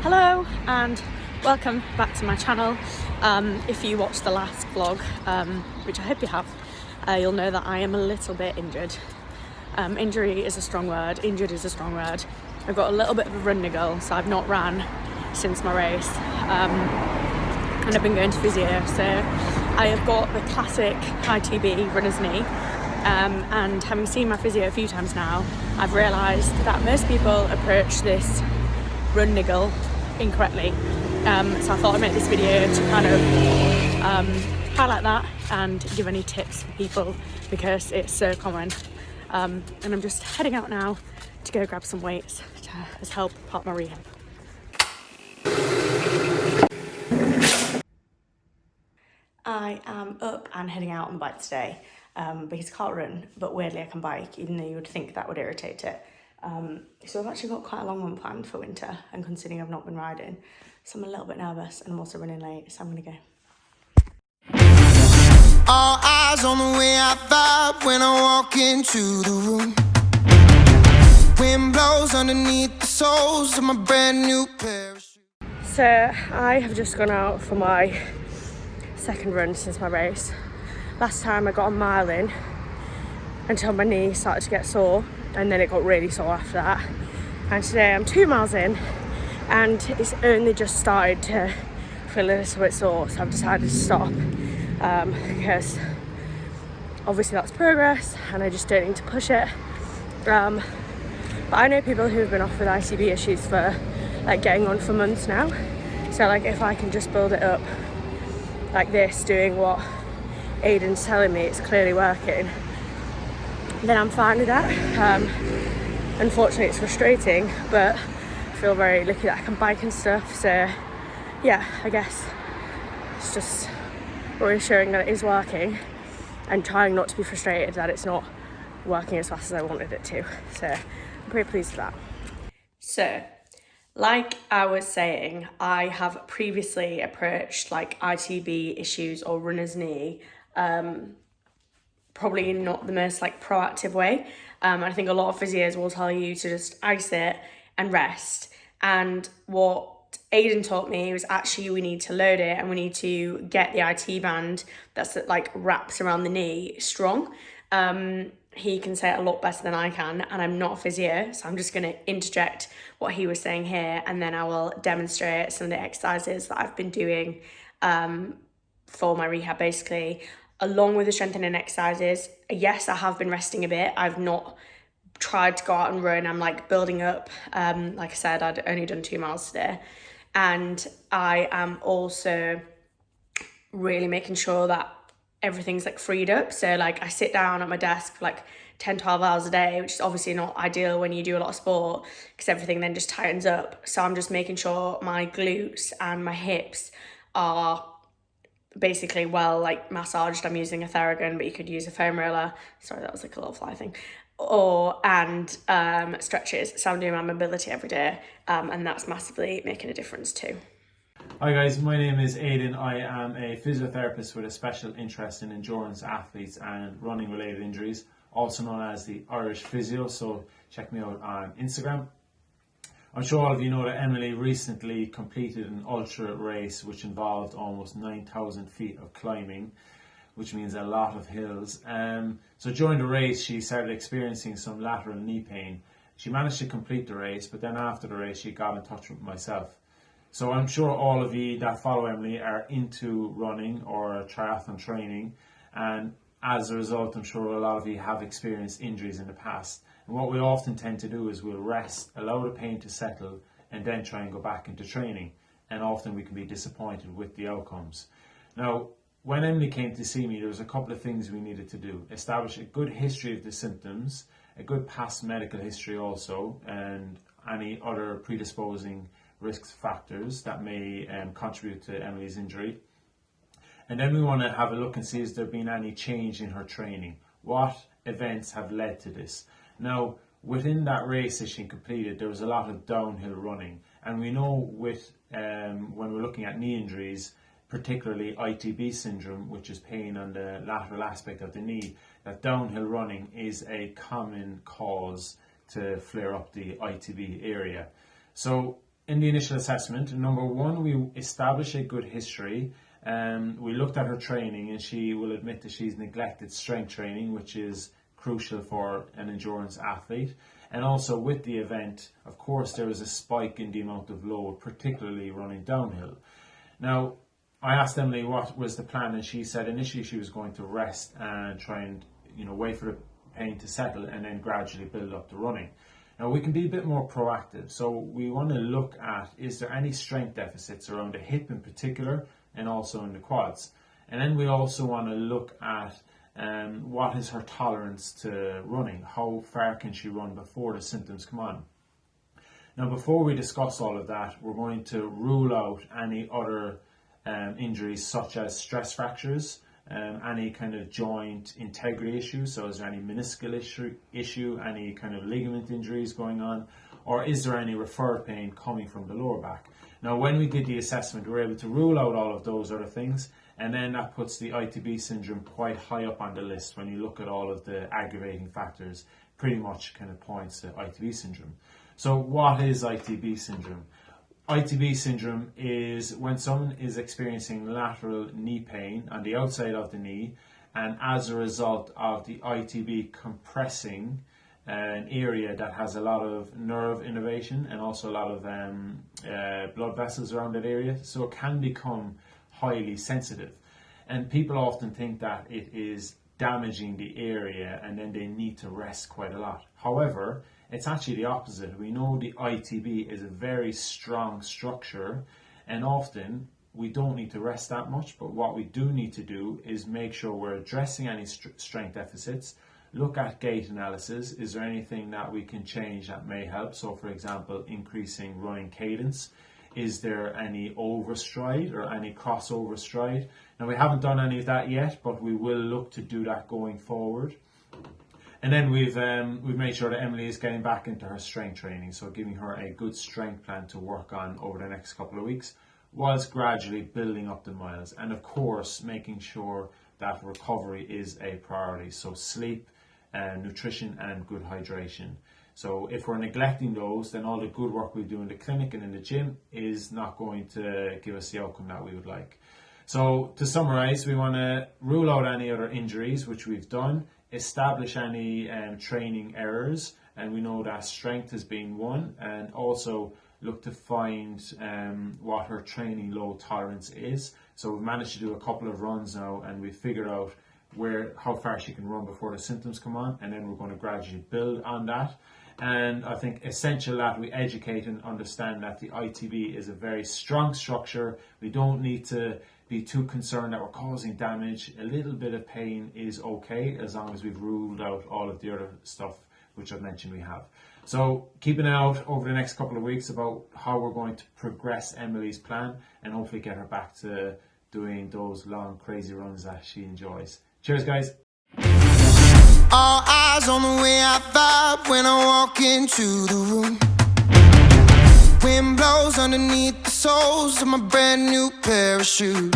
Hello and welcome back to my channel. If you watched the last vlog, which I hope you have, you'll know that I am a little bit injured. Injury is a strong word, injured is a strong word. I've got a little bit of a run niggle, so I've not ran since my race. And I've been going to Physio, so I have got the classic ITB runner's knee. And having seen my physio a few times now, I've realised that most people approach this run niggle incorrectly. So I thought I'd make this video to kind of highlight that and give any tips for people because it's so common. And I'm just heading out now to go grab some weights to help part my rehab. I am up and heading out on the bike today because I can't run, but weirdly I can bike, even though you would think that would irritate it. So I've actually got quite a long one planned for winter, and considering I've not been riding, so I'm a little bit nervous and I'm also running late, so I'm gonna go. All eyes on the way I vibe when I walk into the room. Wind blows underneath the soles of my brand new pair of shoes. So I have just gone out for my second run since my race. Last time I got a mile in until my knee started to get sore, and then it got really sore after that. And today I'm 2 miles in and it's only just started to feel a little bit sore, so I've decided to stop because obviously that's progress and I just don't need to push it. But I know people who have been off with ITB issues for like getting on for months now, so like if I can just build it up like this, doing what Aiden's telling me, it's clearly working, then I'm fine with that. Unfortunately it's frustrating, but I feel very lucky that I can bike and stuff, so yeah, I guess it's just reassuring that it is working and trying not to be frustrated that it's not working as fast as I wanted it to, so I'm pretty pleased with that. So like I was saying, I have previously approached like ITB issues or runner's knee probably not the most like proactive way. I think a lot of physios will tell you to just ice it and rest. And what Aiden taught me was actually we need to load it and we need to get the IT band that's like wraps around the knee strong. He can say it a lot better than I can, and I'm not a physio, so I'm just going to interject what he was saying here, and then I will demonstrate some of the exercises that I've been doing for my rehab basically, along with the strengthening exercises. Yes, I have been resting a bit. I've not tried to go out and run. I'm like building up. Like I said, I'd only done 2 miles today. And I am also really making sure that everything's like freed up. So like I sit down at my desk for like 10-12 hours a day, which is obviously not ideal when you do a lot of sport because everything then just tightens up. So I'm just making sure my glutes and my hips are basically well like massaged. I'm using a Theragun, but you could use a foam roller. Sorry, that was like a little fly thing. And stretches. So I'm doing my mobility every day, and that's massively making a difference too. Hi guys, my name is Aidan. I am a physiotherapist with a special interest in endurance athletes and running related injuries, also known as the Irish Physio, so check me out on Instagram. I'm sure all of you know that Emily recently completed an ultra race which involved almost 9,000 feet of climbing, which means a lot of hills. So during the race she started experiencing some lateral knee pain. She managed to complete the race, but then after the race she got in touch with myself. So I'm sure all of you that follow Emily are into running or triathlon training, and as a result I'm sure a lot of you have experienced injuries in the past. And what we often tend to do is we'll rest, allow the pain to settle, and then try and go back into training. And often we can be disappointed with the outcomes. Now, when Emily came to see me, there was a couple of things we needed to do. Establish a good history of the symptoms, a good past medical history also, and any other predisposing risk factors that may contribute to Emily's injury. And then we want to have a look and see if there's been any change in her training. What events have led to this? Now, within that race that she completed, there was a lot of downhill running. And we know with when we're looking at knee injuries, particularly ITB syndrome, which is pain on the lateral aspect of the knee, that downhill running is a common cause to flare up the ITB area. So in the initial assessment, number one, we established a good history. We looked at her training, and she will admit that she's neglected strength training, which is crucial for an endurance athlete. And also with the event, of course, there was a spike in the amount of load, particularly running downhill. Now, I asked Emily what was the plan, and she said initially she was going to rest and try and wait for the pain to settle and then gradually build up the running. Now, we can be a bit more proactive, so we want to look at, is there any strength deficits around the hip in particular and also in the quads? And then we also want to look at what is her tolerance to running? How far can she run before the symptoms come on? Now, before we discuss all of that, we're going to rule out any other injuries such as stress fractures, any kind of joint integrity issues. So is there any meniscal issue, any kind of ligament injuries going on, or is there any referred pain coming from the lower back? Now, when we did the assessment, we were able to rule out all of those other things, and then that puts the ITB syndrome quite high up on the list. When you look at all of the aggravating factors, pretty much kind of points to ITB syndrome. So what is ITB syndrome? ITB syndrome is when someone is experiencing lateral knee pain on the outside of the knee, and as a result of the ITB compressing an area that has a lot of nerve innervation and also a lot of blood vessels around that area, so it can become highly sensitive. And people often think that it is damaging the area and then they need to rest quite a lot. However, it's actually the opposite. We know the ITB is a very strong structure, and often we don't need to rest that much, but what we do need to do is make sure we're addressing any strength deficits, look at gait analysis. Is there anything that we can change that may help? So for example, increasing running cadence. Is there any overstride or any crossover stride? Now, we haven't done any of that yet, but we will look to do that going forward. And then we've made sure that Emily is getting back into her strength training, so giving her a good strength plan to work on over the next couple of weeks, whilst gradually building up the miles. And of course, making sure that recovery is a priority. So sleep, nutrition and good hydration. So if we're neglecting those, then all the good work we do in the clinic and in the gym is not going to give us the outcome that we would like. So to summarize, we want to rule out any other injuries, which we've done, establish any training errors, and we know that strength has been one, and also look to find what her training load tolerance is. So we've managed to do a couple of runs now, and we've figured out how far she can run before the symptoms come on, and then we're going to gradually build on that. And I think essential that we educate and understand that the ITB is a very strong structure. We don't need to be too concerned that we're causing damage. A little bit of pain is okay as long as we've ruled out all of the other stuff which I've mentioned we have. So keep an eye out over the next couple of weeks about how we're going to progress Emily's plan and hopefully get her back to doing those long crazy runs that she enjoys. Cheers, guys. All eyes on the way I vibe when I walk into the room. Wind blows underneath the soles of my brand new pair of shoes.